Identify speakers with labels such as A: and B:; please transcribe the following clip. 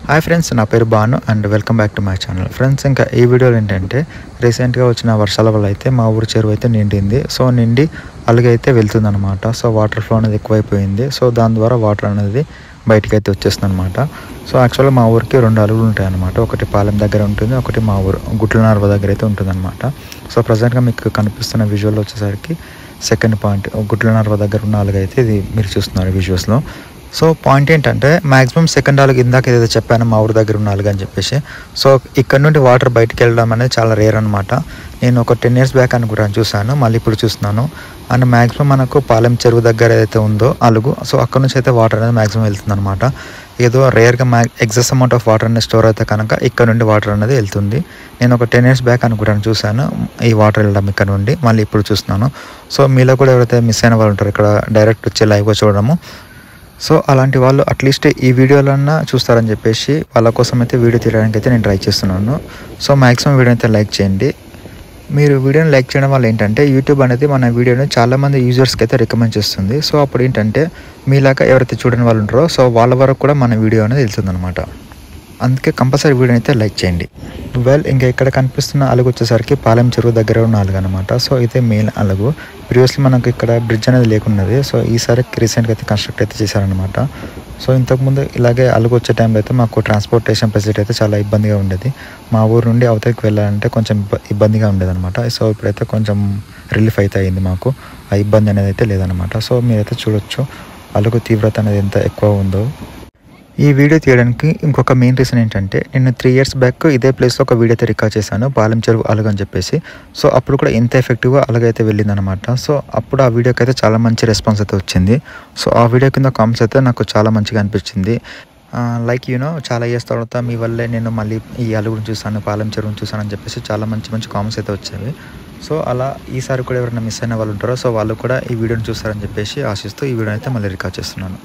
A: Hi friends, నా పేరు Banu and welcome back to my channel. Friends, ఇంకా ఈ వీడియోలో ఏంటంటే రీసెంట్గా వచ్చిన వర్షాల వల్ల అయితే మా ఊరు చెరువు అయితే నిండింది. సో నిండి అలుగైతే వెళ్తుంది అనమాట. సో వాటర్ ఫ్లో అనేది ఎక్కువైపోయింది. సో దాని ద్వారా వాటర్ అనేది బయటకు అయితే వచ్చేస్తుంది అనమాట. సో యాక్చువల్గా మా ఊరికి 2 అలుగులు ఉంటాయి అనమాట. ఒకటి పాలెం దగ్గర ఉంటుంది, ఒకటి మా ఊరు గుట్లనార్వ దగ్గర అయితే ఉంటుంది అనమాట. సో ప్రజెంట్గా మీకు కనిపిస్తున్న విజువల్ వచ్చేసరికి సెకండ్ పాయింట్, గుట్లనార్వ దగ్గర ఉన్న అలుగు అయితే ఇది మీరు చూస్తున్నారు విజువల్స్లో. సో పాయింట్ ఏంటంటే మ్యాక్సిమం సెకండ్ అలుగు ఇందాక ఏదైతే చెప్పాను మా ఊరి దగ్గర ఉన్న అలుగు అని చెప్పేసి. సో ఇక్కడ నుండి వాటర్ బయటకు వెళ్ళడం అనేది చాలా రేర్ అనమాట. నేను ఒక 10 years బ్యాక్ అని కూడా చూశాను, మళ్ళీ ఇప్పుడు చూస్తున్నాను. అండ్ మ్యాక్సిమం మనకు పాలెం చెరువు దగ్గర ఏదైతే ఉందో అలుగు, సో అక్కడ నుంచి అయితే వాటర్ అనేది మ్యాక్సిమం వెళ్తుంది అనమాట. ఏదో రేర్గా ఎగ్జెస్ అమౌంట్ ఆఫ్ వాటర్ అనేది స్టోర్ అయితే కనుక ఇక్కడ నుండి వాటర్ అనేది వెళ్తుంది. నేను ఒక 10 years బ్యాక్ అని కూడా చూశాను ఈ వాటర్ వెళ్ళడం ఇక్కడ నుండి, మళ్ళీ ఇప్పుడు చూస్తున్నాను. సో మీలో కూడా ఎవరైతే మిస్ అయిన వాళ్ళు ఉంటారు ఇక్కడ డైరెక్ట్ వచ్చి లైవ్గా చూడడము, సో అలాంటి వాళ్ళు అట్లీస్ట్ ఈ వీడియోలన్నా చూస్తారని చెప్పేసి వాళ్ళ కోసం అయితే వీడియో తీయడానికి అయితే నేను ట్రై చేస్తున్నాను. సో మ్యాక్సిమం వీడియో అయితే లైక్ చేయండి. మీరు వీడియోని లైక్ చేయడం వల్ల ఏంటంటే యూట్యూబ్ అనేది మన వీడియోని చాలామంది యూజర్స్కి అయితే రికమెండ్ చేస్తుంది. సో అప్పుడు ఏంటంటే మీలాగా ఎవరైతే చూడని వాళ్ళు ఉంటారో సో వాళ్ళ వరకు కూడా మన వీడియో అనేది వెళ్తుంది అనమాట. అందుకే కంపల్సరీ వీడియోని అయితే లైక్ చేయండి. ఇంకా ఇక్కడ కనిపిస్తున్న అలుగు వచ్చేసరికి పాలెం చెరువు దగ్గర ఉన్న అలుగు అనమాట. సో ఇదే మెయిన్ అలుగు. ప్రీవియస్లీ మనకు ఇక్కడ బ్రిడ్జ్ అనేది లేకున్నది. సో ఈసారి రీసెంట్గా అయితే కన్స్ట్రక్ట్ అయితే చేశారనమాట. సో ఇంతకుముందు ఇలాగే అలుగు వచ్చే టైంలో అయితే మాకు ట్రాన్స్పోర్టేషన్ ఫెసిలిటీ అయితే చాలా ఇబ్బందిగా ఉండేది. మా ఊరు నుండి అవతలికి వెళ్ళాలంటే కొంచెం ఇబ్బందిగా ఉండేది అనమాట. సో ఇప్పుడైతే కొంచెం రిలీఫ్ అయితే అయింది, మాకు ఆ ఇబ్బంది అనేది అయితే లేదనమాట. సో మీరైతే చూడొచ్చు అలుగు తీవ్రత అనేది ఎంత ఎక్కువ ఉందో. ఈ వీడియో తీయడానికి ఇంకొక మెయిన్ రీజన్ ఏంటంటే నేను 3 years బ్యాక్ ఇదే ప్లేస్లో ఒక వీడియో అయితే రికార్డ్ చేశాను, పాలెం చెరువు అలుగు అని చెప్పేసి. సో అప్పుడు కూడా ఎంత ఎఫెక్టివ్గా అలుగైతే వెళ్ళిందనమాట. సో అప్పుడు ఆ వీడియోకి అయితే చాలా మంచి రెస్పాన్స్ అయితే వచ్చింది. సో ఆ వీడియో కింద కామెంట్స్ అయితే నాకు చాలా మంచిగా అనిపించింది. లైక్ చాలా ఇయర్స్ తర్వాత మీ వల్లే నేను మళ్ళీ ఈ అలుగుని చూసాను, పాలెం చెరువుని చూసాను అని చెప్పేసి చాలా మంచి మంచి కామెంట్స్ అయితే వచ్చేవి. సో అలా ఈసారి కూడా ఎవరైనా మిస్ అయిన వాళ్ళు ఉంటారో సో వాళ్ళు కూడా ఈ వీడియోని చూస్తారని చెప్పేసి ఆశిస్తూ ఈ వీడియో అయితే మళ్ళీ రికార్డ్ చేస్తున్నాను.